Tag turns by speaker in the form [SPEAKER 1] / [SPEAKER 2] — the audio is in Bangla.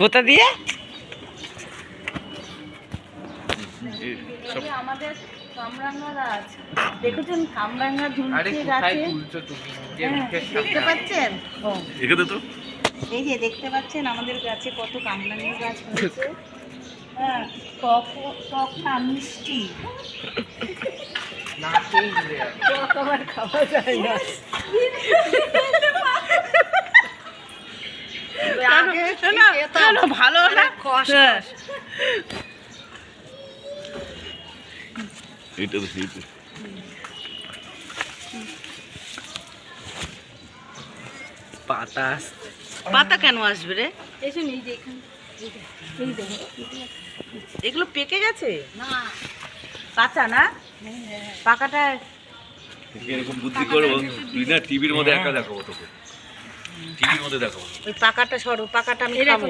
[SPEAKER 1] কোথা দিয়ে?
[SPEAKER 2] আমাদের কামরাঙ্গা গাছ দেখেছেন? কামরাঙ্গা ঝুলছে গাছে, দেখতে পাচ্ছেন?
[SPEAKER 3] এখানে তো
[SPEAKER 2] এই যে দেখতে পাচ্ছেন আমাদের গাছে কত কামরাঙ্গা গাছ হয়েছে। হ্যাঁ, টকটা মিষ্টি, টক আবার খাওয়া যায় না।
[SPEAKER 1] ভালো না
[SPEAKER 3] এইটা তো সেইটা
[SPEAKER 1] পাতা পাতা কেন আসবে রে?
[SPEAKER 2] এসে নেই যে এখানে
[SPEAKER 1] এগুলো পেকে গেছে
[SPEAKER 2] না,
[SPEAKER 1] কাঁচা না? পাকাটা
[SPEAKER 3] এরকম বুদ্ধি করবো তুই না টিভির মধ্যে একা দেখাবো তোকে, টিভির মধ্যে দেখাবো।
[SPEAKER 1] ওই পাকাটা সরো, পাকাটা আমি খাবো।